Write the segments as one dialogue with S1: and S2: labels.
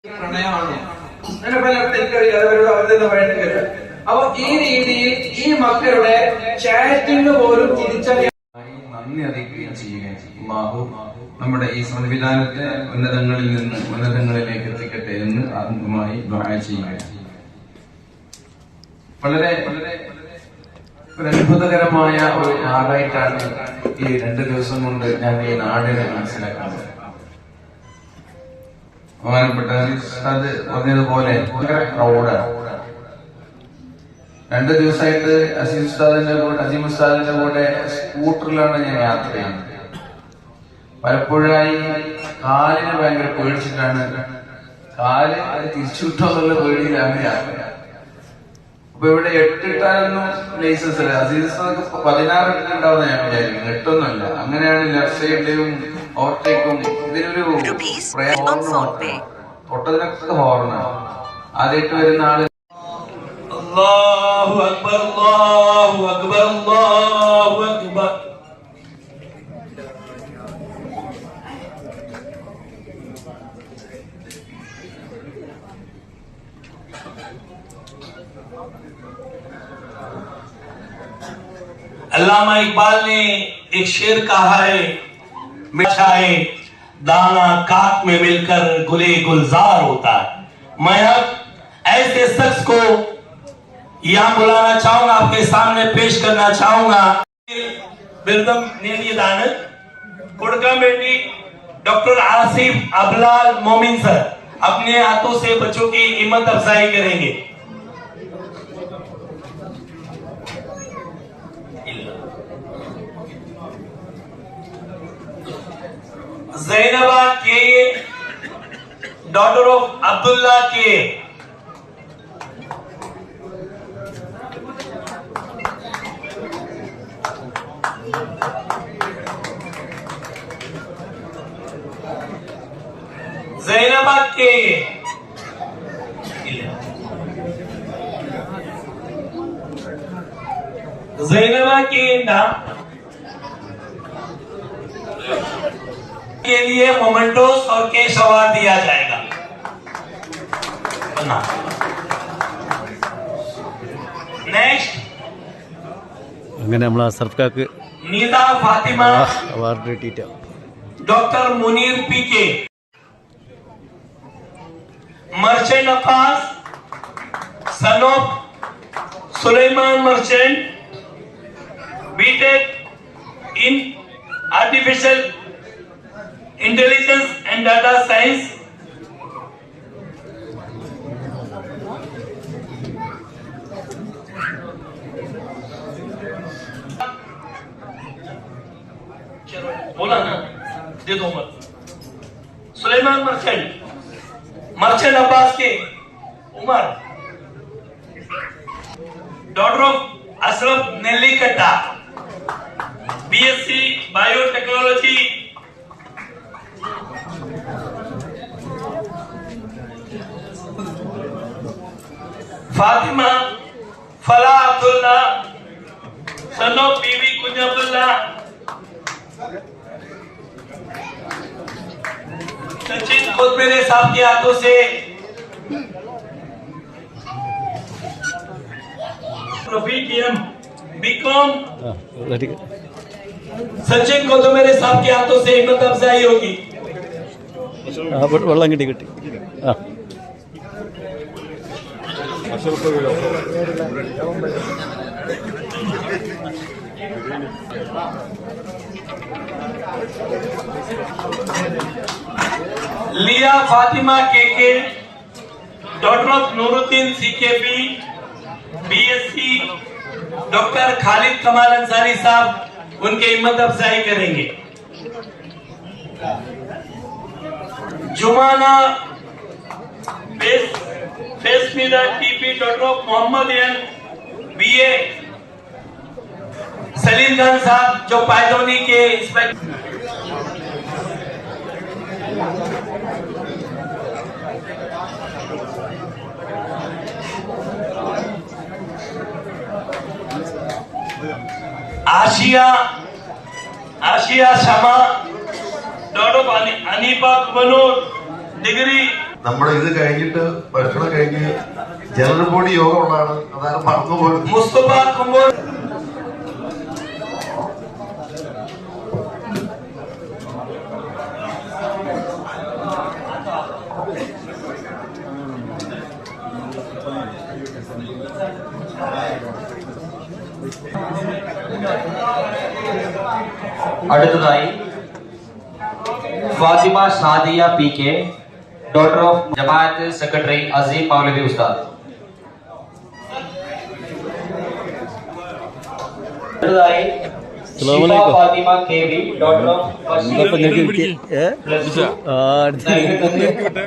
S1: പ്രണയമാണ്. അങ്ങനെ പലർക്കും അവരുടെ വേണ്ടത്. അപ്പൊ ഈ രീതിയിൽ ഈ മക്കളുടെ ചാറ്റിംഗ് പോലും തിരിച്ചറിയാൻ നന്ദി അറിയിക്കുകയും ചെയ്യുകയും ചെയ്യും. നമ്മുടെ ഈ സംവിധാനത്തെ ഉന്നതങ്ങളിൽ നിന്ന് ഉന്നതങ്ങളിലേക്ക് എത്തിക്കട്ടെ എന്ന് ആത്മമായി ദുആ ചെയ്യുകയാണ്. വളരെ ഒരു അത്ഭുതകരമായ ഒരു നാടായിട്ടാണ് ഈ 2 ദിവസം കൊണ്ട് ഞാൻ ഈ നാടിനെ മനസ്സിലാക്കുന്നത്. ബഹുമാനപ്പെട്ട ഉസ്താദ് പറഞ്ഞതുപോലെ ഭയങ്കര ക്രൗഡാണ്. 2 ദിവസമായിട്ട് അസീം ഉസ്താദിന്റെ കൂടെ സ്കൂട്ടറിലാണ് ഞാൻ യാത്ര ചെയ്യുന്നത്. പലപ്പോഴായി കാലിന് ഭയങ്കര പേടിച്ചിട്ടാണ്, കാല് തിരിച്ചു കിട്ടുമെന്നുള്ള പേടിയിലാണ് യാത്ര. അപ്പൊ ഇവിടെ 8 ഇട്ടാലൊന്നും ലൈസൻസ് അല്ല. അസീസ് 16 ഇട്ടുണ്ടാവുന്ന ഞാൻ വിചാരിക്കുന്നു, 8ഒന്നുമല്ല. അങ്ങനെയാണ് ലെഫ്റ്റ് സൈഡിലും ഓവർടേക്കും. ഇതിനൊരു തൊട്ടതിനൊക്കെ ഹോർണാണ്. ആദ്യമായിട്ട് വരുന്ന ആള്
S2: അല്ലാഹു അക്ബർ അല്ലാഹു അക്ബർ അല്ലാഹു അക്ബർ. अल्लामा इकबाल ने एक शेर कहा है, मिठाए दाना काट में मिलकर गुले गुलजार होता है। मैं अब ऐसे शख्स को यहाँ बुलाना चाहूंगा, आपके सामने पेश करना चाहूंगा. ബിരുദം നേടിയതാണ്. കൊടുക്കാൻ വേണ്ടി डॉक्टर आसिफ अबलाल मोमिन सर अपने हाथों से बच्चों की हिम्मत अफजाई करेंगे. ज़ैनबा के डॉटर ऑफ अब्दुल्ला के ज़ैनबा के ज़ैनबा के नाम के लिए मोमेंटोस और कैश अवार्ड दिया जाएगा. नेक्स्ट
S3: അങ്ങനെ നമ്മൾ അസർഫ്ക്കാക്ക്
S2: नीदा फातिमा
S3: അവാർഡ് കിട്ടിയിട്ടാ.
S2: Doctor Munir P K. Merchant Abbas son of Suleman Merchant, B Tech in artificial intelligence and data science. बोला ना, दे दो मत. सुलेमान मर्चेंट, मर्चेंट अब्बास के Umar, daughter of Ashraf Nellikatta, B Sc biotechnology. Fatima Fala Abdulla son of बीवी कुंज अब्दुल्ला. सचिन कोतमेरे साहब के हाथों से रफीक एम बीकॉम. सचिन कोतमेरे साहब के हाथों से हिम्मत अफजाई होगी.
S3: വെള്ളം കിട്ടി.
S2: लिया फातिमा के daughter of Nooruddin C K P, B Sc doctor Khalid Kamal Ansari Sahab उनके हिम्मत अफजाई करेंगे. Jumana Fesmida T P daughter of Mohammed N B A. Salim Khan Sahab जो पायदोनी के inspector. Asiya Shama daughter Anifa Kumnoor degree
S4: നമ്മുടെ ഇത് കഴിഞ്ഞിട്ട് ഭക്ഷണം കഴിഞ്ഞ് ജനറൽ ബോഡി യോഗം ഉള്ളതാണ്. അതാണ് മറന്നുപോയത്.
S2: മുസ്തഫ കുമ്പോൾ
S5: അടുത്തതായി Fathima Sadiya PK, daughter of Jamaat secretary Azeem Maulavi Ustad. അടുത്തതായി Shifa Fathima KB, daughter of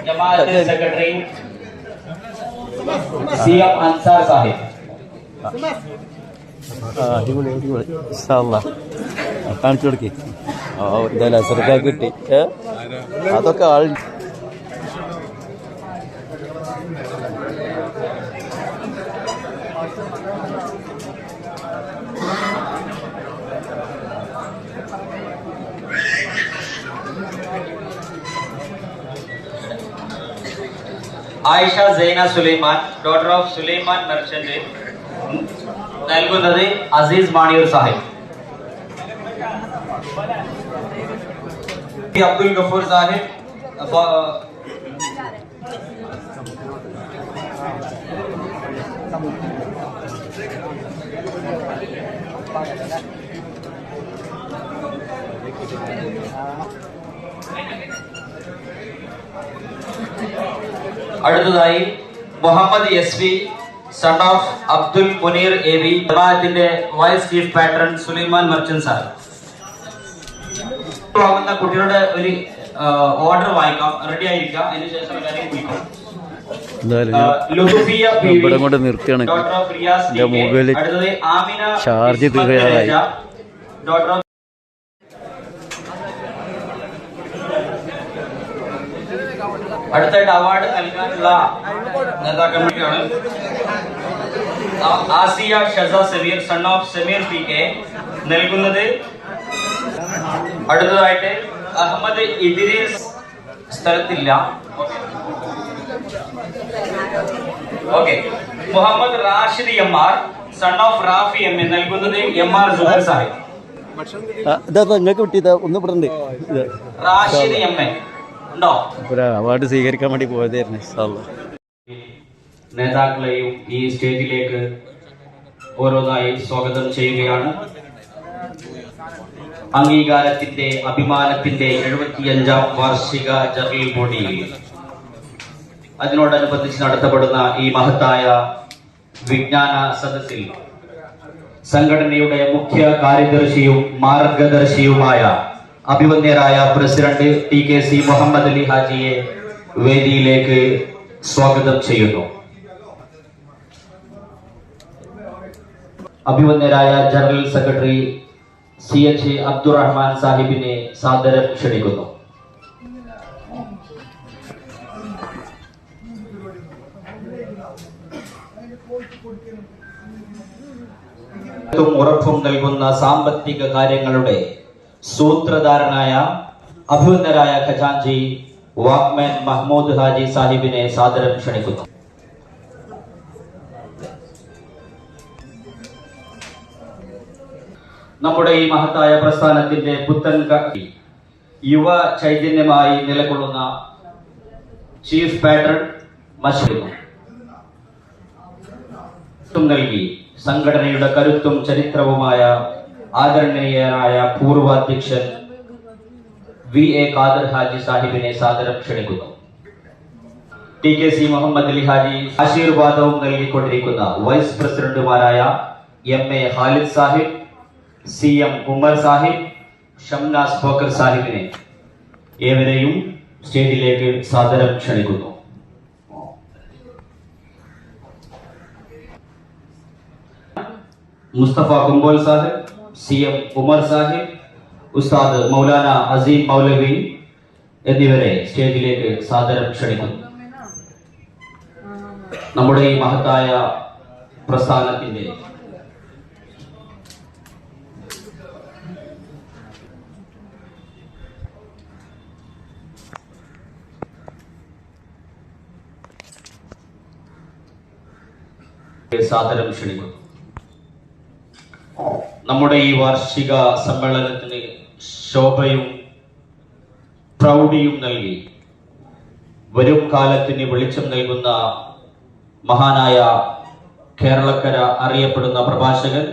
S5: Jamaat secretary CM Ansar Sahib.
S3: അടിപൊളി അടിപൊളി കാണിച്ചു കൊടുക്കി. എന്തായാലും അസർക്കാർ കിട്ടി. അതൊക്കെ ആൾ
S5: Ayisha Saina Sulaiman, daughter of Sulaiman Merchant, നൽകുന്നത് അസീസ് മാണിയൂർ സാഹിബ്. അബ്ദുൽ ഗഫൂർ സാഹിബ്, അടുത്തതായി Muhammad SV, son of Abdul Muneer AV, ജമാഅത്തിന്റെ vice chief patron Sulaiman Merchant sir. വാങ്ങുന്ന കുട്ടികളുടെ ഒരു ഓർഡർ വായിക്കാം, റെഡി ആയിരിക്കാം. അതിനുശേഷം
S3: ഇവിടെ കൊണ്ട് നിർത്തിയാണ്. എൻ്റെ മൊബൈൽ ചാർജ് തീരാറായി.
S5: ഡോട്ടർ ഓഫ് അടുത്തായിട്ട് അവാർഡ് നൽകാനുള്ള നേതാക്കന്മാരാണ് Asiya Shasa Sameer, son of Sameer PK, നൽകുന്നത്. അടുത്തതായിട്ട് അഹമ്മദ് ഇദ്രീസ്, സ്ഥലത്തില്ല. Okay. Muhammad Rashid MR, son of Rafi MA, നൽകുന്നത് MR സുഹർ സാഹിബ്.
S3: നിങ്ങൾക്ക് കിട്ടിയതാ ഒന്ന് ഇവിടുണ്ട്.
S5: റാഷിദ് MA ഉണ്ടോ?
S3: അവാർഡ് സ്വീകരിക്കാൻ വേണ്ടി പോയതായിരുന്നു.
S5: നേതാക്കളെയും ഈ സ്റ്റേജിലേക്ക് ഓരോന്നായി സ്വാഗതം ചെയ്യുകയാണ്. അംഗീകാരത്തിന്റെ അഭിമാനത്തിന്റെ 75ാം വാർഷിക ജനറൽ ബോഡി അതിനോടനുബന്ധിച്ച് നടത്തപ്പെടുന്ന ഈ മഹത്തായ വിജ്ഞാന സദസ്സിൽ സംഘടനയുടെ മുഖ്യ കാര്യദർശിയും മാർഗദർശിയുമായ അഭിവന്ദ്യരായ പ്രസിഡന്റ് TKC മുഹമ്മദ് അലി ഹാജിയെ വേദിയിലേക്ക് സ്വാഗതം ചെയ്യുന്നു. അഭിവന്ദ്യരായ ജനറൽ സെക്രട്ടറി CH അബ്ദുറഹ്മാൻ സാഹിബിനെ സാദരം ക്ഷണിക്കുന്നു. ഉറപ്പും നൽകുന്ന സാമ്പത്തിക കാര്യങ്ങളുടെ സൂത്രധാരനായ അഭിവന്ദ്യരായ ഖജാൻജി വാക്മാൻ മഹ്മൂദ് ഹാജി സാഹിബിനെ സാദരം ക്ഷണിക്കുന്നു. നമ്മുടെ ഈ മഹത്തായ പ്രസ്ഥാനത്തിന്റെ പുത്തൻ യുവ ചൈതന്യമായി നിലകൊള്ളുന്ന ചീഫ് പാട്രൺ മഷൂർ നൽകി സംഘടനയുടെ കരുത്തും ചരിത്രവുമായ ആദരണീയനായ പൂർവാധ്യക്ഷൻ VA ഖാദർ ഹാജി സാഹിബിനെ സാദരം ക്ഷണിക്കുന്നു. TKC മുഹമ്മദ് അലി ഹാജി ആശീർവാദവും നൽകിക്കൊണ്ടിരിക്കുന്ന വൈസ് പ്രസിഡന്റുമാരായ MA ഖാലിദ് സാഹിബ്, CM ഉമർ സാഹിബ്, ഷംനാസ് ബക്കർ സാഹിബിനെ ഏവരെയും സ്റ്റേജിലേക്ക് സാദരം ക്ഷണിക്കുന്നു. മുസ്തഫ കുമ്പോൾ സാഹിബ്, CM ഉമർ സാഹിബ്, ഉസ്താദ് മൗലാന അസീം മൗലവി എന്നിവരെ സ്റ്റേജിലേക്ക് സാദരം ക്ഷണിക്കുന്നു. നമ്മുടെ ഈ മഹത്തായ പ്രസ്ഥാനത്തിന്റെ സാദരം ക്ഷണിക്കുന്നു. നമ്മുടെ ഈ വാർഷിക സമ്മേളനത്തിന് ശോഭയും പ്രൗഢിയും നൽകി വരും കാലത്തിന് വെളിച്ചം നൽകുന്ന മഹാനായ കേരളക്കര അറിയപ്പെടുന്ന പ്രഭാഷകൻ,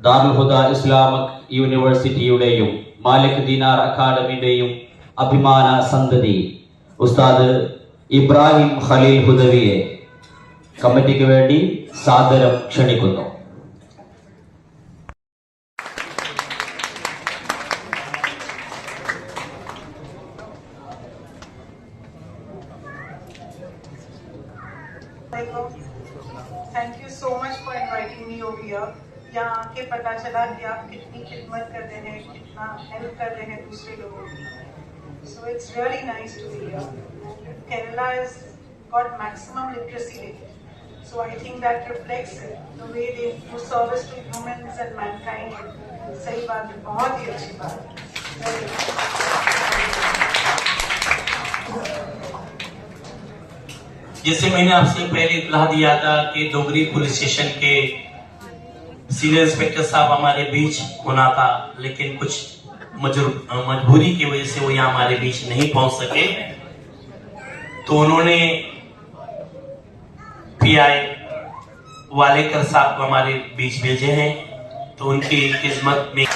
S5: ദാറുൽ ഹുദ ഇസ്ലാമിക് യൂണിവേഴ്സിറ്റിയുടെയും മാലിക് ദീനാർ അക്കാദമിയുടെയും അഭിമാന സന്തതി ഉസ്താദ് ഇബ്രാഹിം ഖലീൽ ഹുദവിയെ കമ്മിറ്റിക്ക് വേണ്ടി സാദരം ക്ഷണിക്കുന്നു.
S6: Thank you so much for inviting me over here. यहाँ आके पता चला कि आप कितनी खिदमत कर रहे हैं, कितना हेल्प कर रहे हैं दूसरे लोगों की. So it's really nice to be here. Kerala has got maximum literacy rate. So I think that reflects it. The way they do service to humans and mankind. सही बात है, बहुत ही अच्छी बात है.
S2: जैसे मैंने आपसे पहले इत्तला दिया था कि डोगरी पुलिस स्टेशन के सीनियर इंस्पेक्टर साहब हमारे बीच होना था, लेकिन कुछ मजबूरी की वजह से वो यहाँ हमारे बीच नहीं पहुंच सके, तो उन्होंने पीआई वालेकर साहब को हमारे बीच भेजे हैं. तो उनकी खिदमत में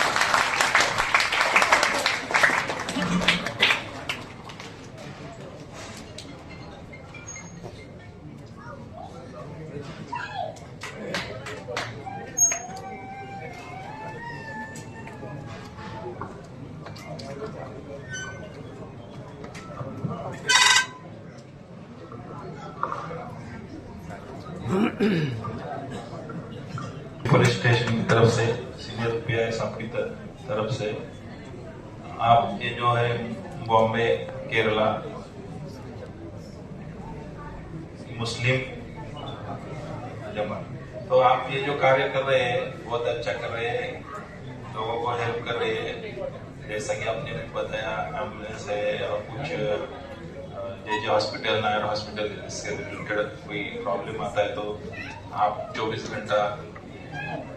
S7: पुलिस स्टेशन की तरफ से, सीनियर पीआई साहब की तरफ से आप ये जो है बॉम्बे केरला मुस्लिम जमा, तो आप ये जो कार्य कर रहे हैं बहुत अच्छा कर रहे हैं, लोगों को हेल्प कर रहे हैं. जैसा कि आपने बताया एम्बुलेंस है और कुछ जे हॉस्पिटल, नायर हॉस्पिटल, इससे रिलेटेड कोई प्रॉब्लम आता है तो आप 24 घंटा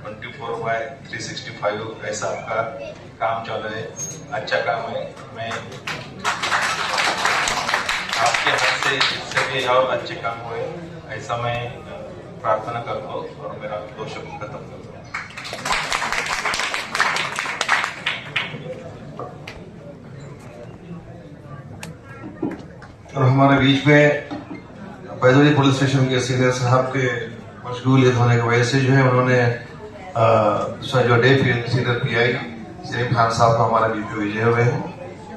S7: 24/365 ऐसा आपका काम चालू है. अच्छा काम है. मैं आपके हाथ से इससे भी और अच्छे काम हुए ऐसा मैं प्रार्थना करता हूँ और मेरा 2 शब्द खत्म करता हूँ.
S4: और हमारे बीच में बैदुरी पुलिस स्टेशन के सीनियर साहब के मशगूलियत होने की वजह से जो है उन्होंने जो day senior pi Salim Khan साहब को हमारे बीच में भेजे हुए हैं.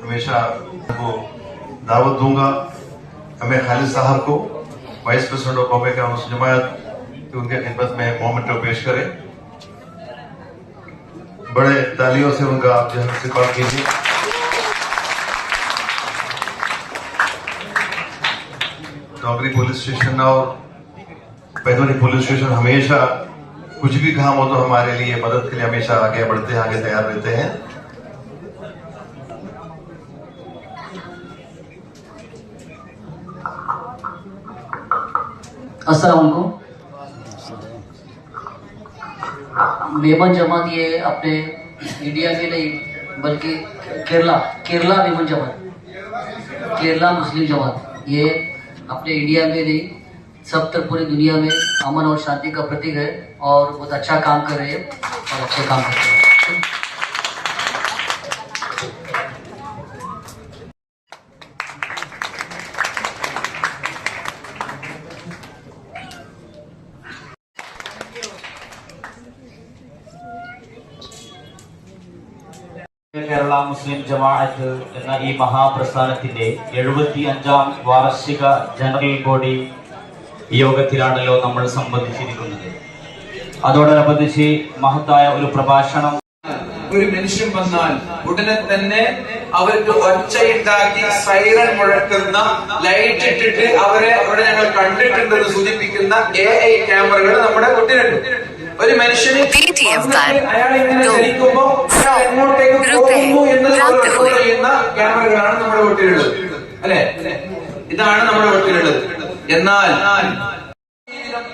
S4: हमेशा उनको दावत दूंगा हमें खालिद साहब को, vice president of Bombay council Jamiat, कि उनके खिदमत में मोमेंटो पेश करें. बड़े तालियों से उनका आप जो है इस्तेमाल कीजिए. डोगरी पुलिस स्टेशन और बैदुरी पुलिस स्टेशन हमेशा कुछ भी काम हो तो हमारे लिए मदद के लिए हमेशा आगे बढ़ते हैं, आगे तैयार रहते हैं.
S8: अस्सलाम वालेकुम. मेमन जमात ये अपने इंडिया में नहीं बल्कि केरला मेमन जमात, केरला मुस्लिम जमात, ये अपने इंडिया में नहीं सब तक पूरी दुनिया में अमन और शांति का प्रतीक है और बहुत अच्छा काम कर रहे हैं और अच्छे काम कर रहे हैं.
S5: കേരള മുസ്ലിം ജമാഅത്ത് എന്ന ഈ മഹാപ്രസ്ഥാനത്തിന്റെ 75ാം വാർഷിക ജനറൽ ബോഡി യോഗത്തിലാണല്ലോ നമ്മൾ സംബന്ധിച്ചിരിക്കുന്നത്. അതോടനുബന്ധിച്ച് മഹത്തായ ഒരു പ്രഭാഷണം
S1: ഒരു മനുഷ്യൻ വന്നാൽ ഉടനെ തന്നെ അവർക്ക് ഒച്ചയുണ്ടാക്കി സൈറൺ മുഴക്കുന്ന ലൈറ്റ് ഇട്ടിട്ട് അവരെ അവിടെ ഞങ്ങൾ കണ്ടിട്ടുണ്ടെന്ന് സൂചിപ്പിക്കുന്ന AI ക്യാമറകൾ നമ്മുടെ വീട്ടിലുണ്ട്. ഒരു മനുഷ്യന് അയാൾ ഇങ്ങനെ ചലിക്കുമ്പോ അയാൾ എങ്ങോട്ടേക്ക് പോകുന്നു എന്ന് ചെയ്യുന്ന ക്യാമറകളാണ് നമ്മുടെ വീട്ടിലുള്ളത്, അല്ലെ? ഇതാണ് നമ്മുടെ വീട്ടിലുള്ളത്. എന്നാൽ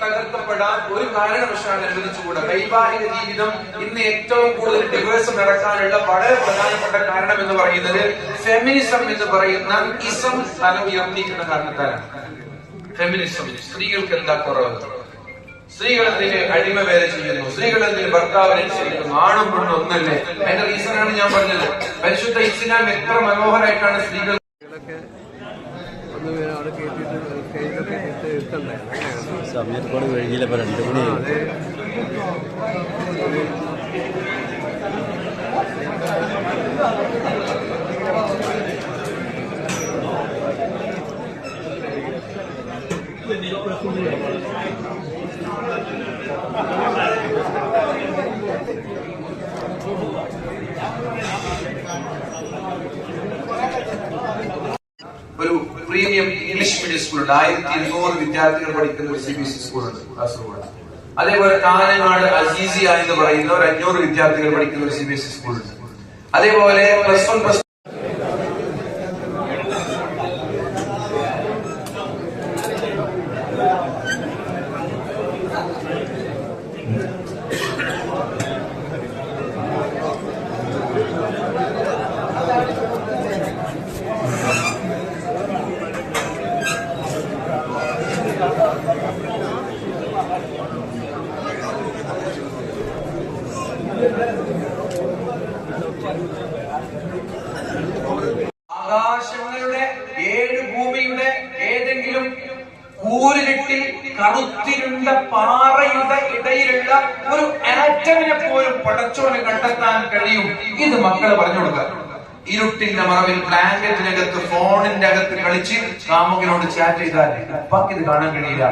S1: തകർക്കപ്പെടാൻ ഒരു കാരണവശാലും അനുവദിച്ചുകൂടാ. വൈവാഹിക ജീവിതം ഇന്ന് ഏറ്റവും കൂടുതൽ ഡിവേഴ്സ് നടക്കാനുള്ള വളരെ പ്രധാനപ്പെട്ട കാരണം എന്ന് പറയുന്നത് ഫെമിനിസം എന്ന് പറയുന്ന ഇസം തല ഉയർത്തിക്കുന്ന കാരണത്താലാണ്. ഫെമിനിസം, സ്ത്രീകൾക്ക് എന്താ കുറവ്, സ്ത്രീകൾ എന്തിന് അടിമ വേല ചെയ്യുന്നു, സ്ത്രീകൾ എന്തിന് ഭർത്താവിനെ അനുസരിക്കുന്നു, ആണും പെണ്ണും ഒന്നല്ലേ. അതിന്റെ റീസണാണ് ഞാൻ പറഞ്ഞത്. പരിശുദ്ധ ഇസ്ലാം എത്ര മനോഹരമായിട്ടാണ് സ്ത്രീകൾ
S3: സമയം ഒരുപാട് വൈകിയില്ല, 2 മണിയായി.
S1: ഒരു പ്രീമിയം ഇംഗ്ലീഷ് മീഡിയം സ്കൂളുണ്ട്. 1200 വിദ്യാർത്ഥികൾ പഠിക്കുന്ന ഒരു CBSE സ്കൂളുണ്ട് കാസർഗോഡ്. അതേപോലെ കാഞ്ഞങ്ങാട് അസീസിയ എന്ന് പറയുന്ന ഒരു 500 വിദ്യാർത്ഥികൾ പഠിക്കുന്ന ഒരു CBSE സ്കൂളുണ്ട്. അതേപോലെ +1 ആകാശങ്ങളുടെ 7 ഭൂമിയുടെ ഏതെങ്കിലും കൂരിരുട്ടിൽ കറുത്തിരുണ്ട പാറയുടെ ഇടയിലുള്ള ഒരു ആറ്റമിനെ പോലും പടച്ചോന് കണ്ടെത്താൻ കഴിയും. ഇത് മക്കളെ പറഞ്ഞു കൊടുക്കുക. ഇരുട്ടിന്റെ മറവിൽ ബ്ലാങ്കറ്റിനകത്ത് ഫോണിന്റെ അകത്ത് കളിച്ച് കാമുകനോട് ചാറ്റ് ചെയ്താൽ ഉപ്പാക്ക് ഇത് കാണാൻ കഴിയില്ല,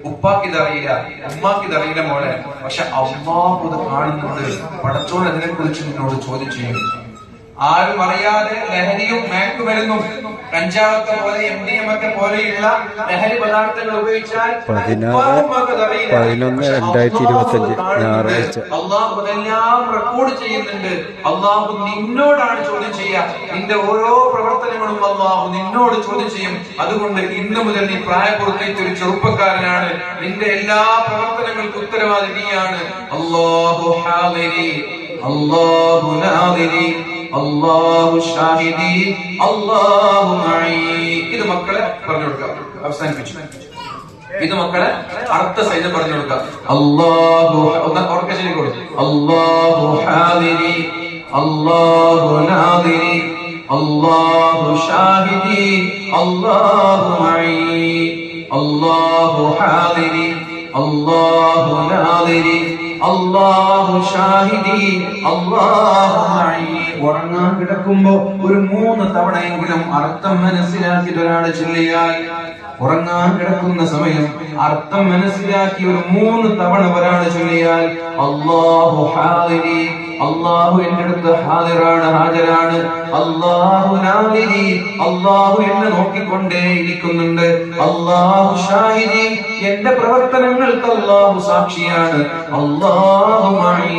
S1: ഉപ്പാക്ക് ഇത് അറിയില്ല, ഉമ്മാക്ക് ഇത് അറിയില്ല മോളെ. പക്ഷെ അള്ളാഹു ഇത് കാണുന്നുണ്ട്. പടച്ചോൻ അതിനെ കുറിച്ച് നിന്നോട് ചോദ്യം ചെയ്യും. ആരും അറിയാതെ ലഹരിയും മയക്കുമരുന്നും കഞ്ചാവൊക്കെ പോലെ MDMA ഒക്കെ പോലെയുള്ള ലഹരി പദാർത്ഥങ്ങൾ ഉപയോഗിച്ചാൽ
S3: 11/11/2025 ഞായറാഴ്ച
S1: അള്ളാഹു അതെല്ലാം റെക്കോർഡ് ചെയ്യുന്നുണ്ട്. അള്ളാഹു നിന്നോടാണ് ചോദ്യം ചെയ്യുക. നിന്റെ ഓരോ പ്രവർത്തനങ്ങളും അള്ളാഹു നിന്നോട് ചോദ്യം ചെയ്യും. അതുകൊണ്ട് ഇന്ന് മുതൽ നീ പ്രായപൂർത്തിയായ ഒരു ചെറുപ്പക്കാരനാണ്. നിന്റെ എല്ലാ പ്രവർത്തനങ്ങൾക്കും ഉത്തരവാദി നീയാണ്. അല്ലാഹു ഹാദിരി, അല്ലാഹു നാദിരി, അല്ലാഹു ഷാഹിദി, അല്ലാഹു മഈ. ഇത് മക്കളെ പറഞ്ഞു കൊടുക്കാം. അവസാനിപ്പിച്ചു. ഇത് മക്കളെ അർത്ഥ സഹിതം പറഞ്ഞു കൊടുക്കാം. അല്ലാഹു ഓർക്കശേരി കൊടുത്തു. അല്ലാഹു ഹാദിരി, അല്ലാഹു നാദിരി, അല്ലാഹു ഷാഹിദി, അല്ലാഹു മഈ. അല്ലാഹു ഹാദിരി, അല്ലാഹു നാദിരി, അല്ലാഹു ഷാഹിദി, അല്ലാഹു മഈ. ഉറങ്ങാൻ കിടക്കുമ്പോ ഒരു 3 തവണയെങ്കിലും അർത്ഥം മനസ്സിലാക്കിയിട്ട് ഒരാൾ ചൊല്ലിയാൽ, ഉറങ്ങാൻ കിടക്കുന്ന സമയം അർത്ഥം മനസ്സിലാക്കി ഒരു 3 തവണ ഒരാൾ ചൊല്ലിയാൽ, അല്ലാഹു ഹാദിരി, അല്ലാഹു എന്റെ അടുത്ത് ഹാദിറാണ്, ഹാജരാണ്. അല്ലാഹു നാദിരി, അല്ലാഹു എന്നെ നോക്കിക്കൊണ്ടേ ഇരിക്കുന്നുണ്ട്. അല്ലാഹു ഷാഹിദി, എന്റെ പ്രവർത്തനങ്ങൾക്ക് അല്ലാഹു സാക്ഷിയാണ്. അല്ലാഹു മഈ,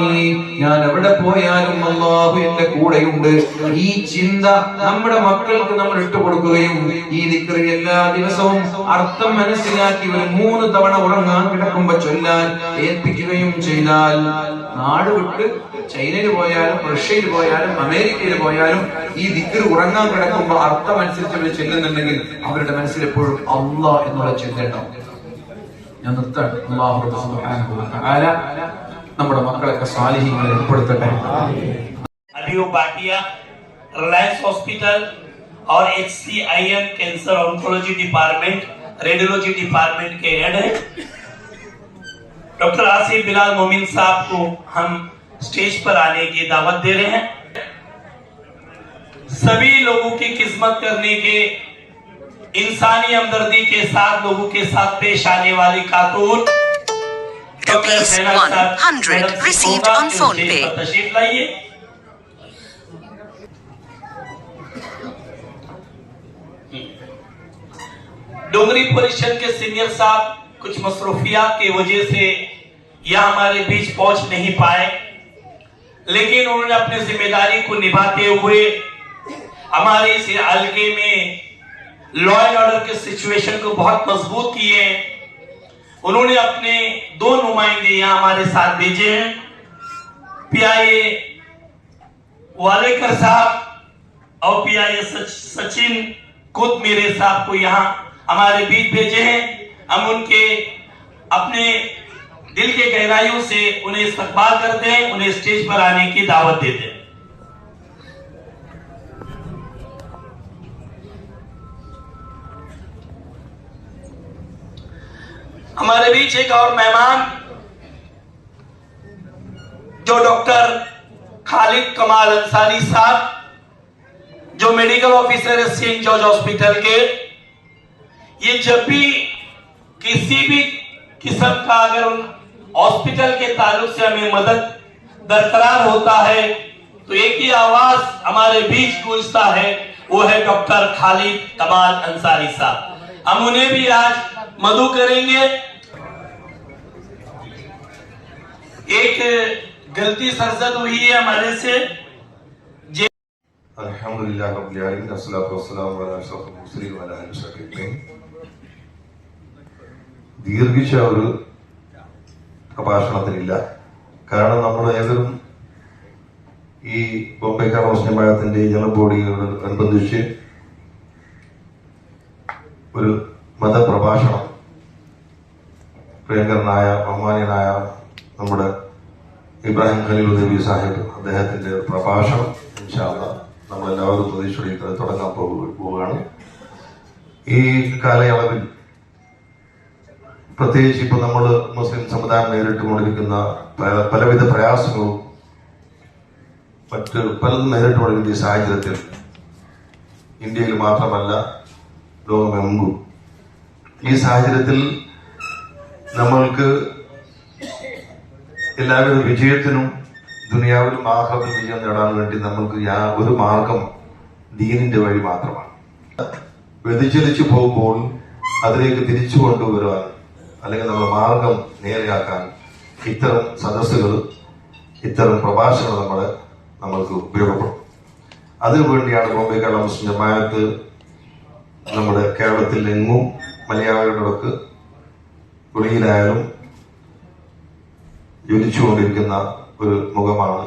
S1: ഞാൻ എവിടെ പോയാലും അല്ലാഹു എന്റെ കൂടെയുണ്ട്. ഈ ചിന്ത നമ്മുടെ മക്കൾക്ക് നമ്മൾ ഇട്ടുകൊടുക്കുകയും ഈ ദിക്ർ എല്ലാ ദിവസവും അർത്ഥം മനസ്സിലാക്കി ഒരു 3 തവണ ഉറങ്ങാൻ കിടക്കുമ്പോ ചൊല്ലാൻ ഏൽപ്പിക്കുകയും ചെയ്താൽ, നാട് വിട്ട് ചൈനയിൽ പോയാലും റഷ്യയിൽ പോയാലും അമേരിക്കയിൽ പോയാലും ഈ ദിക്ർ ഉറങ്ങാൻ കിടക്കുമ്പോ അർത്ഥം അനുസരിച്ച് അവർ ചെല്ലുന്നുണ്ടെങ്കിൽ അവരുടെ മനസ്സിൽ എപ്പോഴും അല്ലാഹ് എന്നുള്ള ചിന്ത ഉണ്ടാവും. ഞാൻ നിർത്താൻ. അല്ലാഹു സുബ്ഹാനഹു വ തആല നമ്മുടെ മക്കളൊക്കെ സാലിഹീങ്ങളിൽ ഉൾപ്പെടുത്തട്ടെ.
S2: अलियो बाटिया, रिलायंस हॉस्पिटल और HCIM cancer oncology department, radiology department के हेड है डॉक्टर आसिफ बिलाल मोमिन साहब को हम स्टेज पर आने की दावत दे रहे हैं. सभी लोगों की खिदमत करने के, इंसानी हमदर्दी के साथ लोगों के साथ पेश आने वाली खातून
S9: Rupees 100 received on phone pay.
S2: तशरीफ लाइए. डोंगरी परिषद के सीनियर साहब कुछ मसरूफियात की वजह से यह हमारे बीच पहुंच नहीं पाए, लेकिन उन्होंने अपनी जिम्मेदारी को निभाते हुए हमारे इस हल्के में लॉ एंड ऑर्डर के सिचुएशन को बहुत मजबूत किए. उन्होंने अपने 2 नुमाइंदे यहाँ हमारे साथ भेजे हैं, पीआईए वालेकर साहब और पीआईए सचिन खुद मेरे साहब को यहाँ हमारे बीच भेजे हैं। हम उनके अपने दिल के गहराइयों से उन्हें इस्तकबाल करते हैं, उन्हें स्टेज पर आने की दावत देते हैं। हमारे बीच एक और मेहमान जो डॉक्टर खालिद कमाल अंसारी साहब, जो मेडिकल ऑफिसर है सेंट जॉर्ज हॉस्पिटल के। ये जब भी किसी भी किस्म का अगर उन हॉस्पिटल के ताल्लुक से हमें मदद दरकार होता है तो एक ही आवाज हमारे बीच गूंजता है, वो है डॉक्टर खालिद कमाल अंसारी साहब। हम उन्हें भी आज मदू करेंगे। एक गलती सरजद हुई है हमारे से।
S4: अल्हम्दुलिल्लाह रब्बिल आलमीन, अस्सलातु वस्सलामु अला अशറഫിൽ മുർസലീൻ വഅലാ ആലിഹി വസഹ്ബിഹി। ദീർഘിച്ച ഒരു പ്രഭാഷണത്തിനില്ല. കാരണം നമ്മൾ ഏവരും ഈ ബോംബെക്കാർ മുസ്ലിം മയത്തിന്റെ ജനറൽ ബോഡിയോടനുബന്ധിച്ച് ഒരു മതപ്രഭാഷണം പ്രിയങ്കരനായ ബഹുമാന്യനായ നമ്മുടെ ഇബ്രാഹിം ഖലീൽ ഉദവി സാഹിബ് അദ്ദേഹത്തിന്റെ പ്രഭാഷണം ഇൻഷാ അല്ലാഹ് നമ്മളെല്ലാവരും പ്രതീക്ഷയോടെ തുടങ്ങാൻ പോവുകയാണ്. ഈ കാലയളവിൽ പ്രത്യേകിച്ച് ഇപ്പൊ നമ്മൾ മുസ്ലിം സമുദായം നേരിട്ടുകൊണ്ടിരിക്കുന്ന പലവിധ പ്രയാസങ്ങളും മറ്റ് പലതും നേരിട്ടുകൊണ്ടിരിക്കുന്ന ഈ സാഹചര്യത്തിൽ ഇന്ത്യയിൽ മാത്രമല്ല ലോകമെങ്ങും ഈ സാഹചര്യത്തിൽ നമ്മൾക്ക് എല്ലാവിധ വിജയത്തിനും ദുനിയാവിലും ആഖിറത്തിലും വിജയം നേടാൻ വേണ്ടി നമ്മൾക്ക് ഒരു മാർഗം ദീനിന്റെ വഴി മാത്രമാണ്. വ്യതിചലിച്ചു പോകുമ്പോൾ അതിലേക്ക് തിരിച്ചു കൊണ്ടുവരാൻ അല്ലെങ്കിൽ നമ്മുടെ മാർഗം നേരെയാക്കാൻ ഇത്തരം സദസ്സുകൾ, ഇത്തരം പ്രഭാഷണങ്ങൾ നമ്മൾക്ക് ഉപയോഗപ്പെടും. അതിനുവേണ്ടിയാണ് ബോംബെ കേരള മുസ്ലിം ജമാഅത്ത് നമ്മുടെ കേരളത്തിൽ എങ്ങും മലയാളികൾക്ക് വെളിയിലായാലും ജ്വലിച്ചുകൊണ്ടിരിക്കുന്ന ഒരു മുഖമാണ്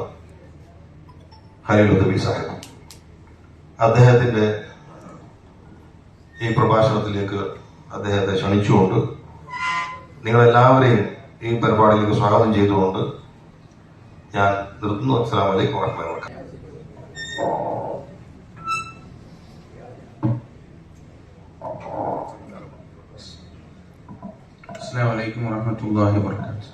S4: ഖലീൽ ഉദവി സാഹിബ്. അദ്ദേഹത്തിന്റെ ഈ പ്രഭാഷണത്തിലേക്ക് അദ്ദേഹത്തെ ക്ഷണിച്ചുകൊണ്ട് നിങ്ങളെല്ലാവരെയും ഈ പരിപാടിയിലേക്ക് സ്വാഗതം ചെയ്തുകൊണ്ട് ഞാൻ നിർത്തുന്നു. അസ്സലാമു അലൈക്കും വറഹ്മത്തുള്ളാഹി വബറകാതുഹു.
S1: السلام عليكم ورحمة الله وبركاته.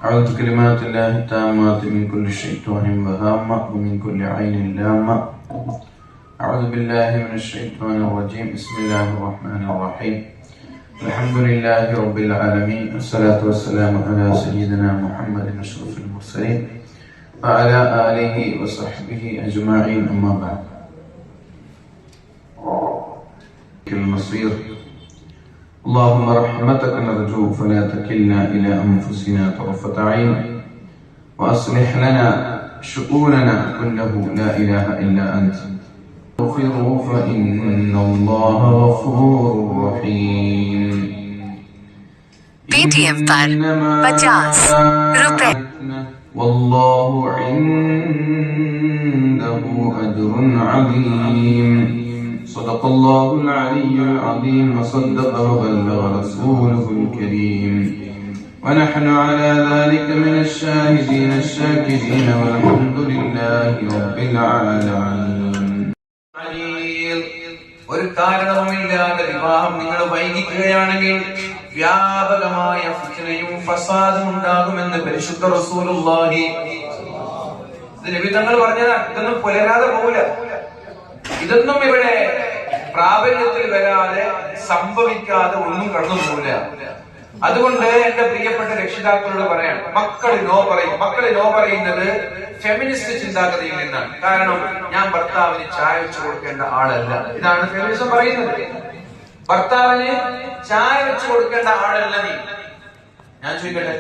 S1: أعوذ بكلمات الله التامات من كل شيطان وهامة ومن كل عين لامة. أعوذ بالله من الشيطان الرجيم. بسم الله الرحمن الرحيم. الحمد لله رب العالمين، والصلاة والسلام على سيدنا محمد أشرف المرسلين وعلى آله وصحبه أجمعين. أما بعد، المصير اللهم رحمتك نرجو فلا تكلنا إلى أنفسنا طرفة عين، وأصلح لنا شؤوننا كله، لا إله إلا أنت. اغفروا فإن الله غفور رحيم.
S9: पेटीएम पर 50 रुपए।
S1: والله عنده أجر عظيم. صدق الله العلي العظيم، وصدق وبلغ رسوله الكريم، ونحن على ذلك من الشاهدين الشاكرين، والحمد لله رب العالمين. ഒരു കാരണവുമില്ലാതെ വിവാഹം നിങ്ങൾ വൈകിക്കുകയാണെങ്കിൽ വ്യാപകമായ ഫിത്നയും ഫസാദും ഉണ്ടാകുമെന്ന് പരിശുദ്ധ റസൂലുള്ളാഹി. ഇത് നബി തങ്ങൾ പറഞ്ഞതാ. ഇതൊന്നും പുലരാതെ പോകില്ല. ഇതൊന്നും ഇവിടെ പ്രാബല്യത്തിൽ വരാതെ സംഭവിക്കാതെ ഒന്നും കടന്നു പോകില്ല. അതുകൊണ്ട് എന്റെ പ്രിയപ്പെട്ട രക്ഷിതാക്കളോട് പറയാം, മക്കൾ നോ പറയും. മക്കൾ നോ പറയുന്നത് ഫെമിനിസ്റ്റ് ചിന്താഗതിയിൽ നിന്നാണ്. കാരണം ഞാൻ ഭർത്താവിന് ചായ വെച്ച് കൊടുക്കേണ്ട ആളല്ല. ഇതാണ് ഫെമിനിസം പറയുന്നത്. ഭർത്താവിന് ചായ വെച്ച് കൊടുക്കേണ്ട ആളല്ല നീ. ഞാൻ ചോദിക്കട്ടെ,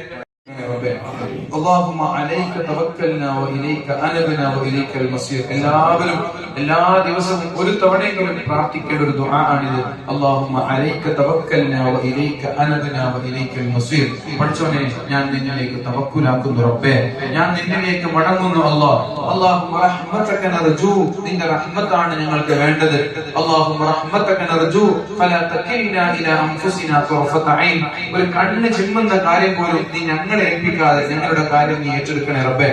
S1: اللهم عليك توكلنا وإليك أنبنا وإليك المصير. എല്ലാവരും എല്ലാ ദിവസവും ഒരു തവണയെങ്കിലും പ്രാർത്ഥിക്കേണ്ട ഒരു ദുആ ആണിത്. اللهم عليك توكلنا وإليك أنبنا وإليك المصير. പഠിച്ചോനെ, ഞാൻ നിന്നിലേക്ക് തവക്കുലാക്കുന്നു റബ്ബേ, ഞാൻ നിന്നിലേക്ക് മടങ്ങുന്നു അല്ലാഹ്. اللهم رحمتك نرجو, നിന്റെ റഹ്മത്താണ് ഞങ്ങൾക്ക് വേണ്ടത്. اللهم رحمتك نرجو فلا تكلنا إلى أنفسنا طرفة عين. ഒരു കണ്ണ് ചിമ്മുന്ന കാര്യം പോലും നീ ഞങ്ങളെ ഏൽപ്പിക്കാതെ ഞങ്ങളുടെ കാര്യം നീ ഏറ്റെടുക്കണേ റബ്ബേ.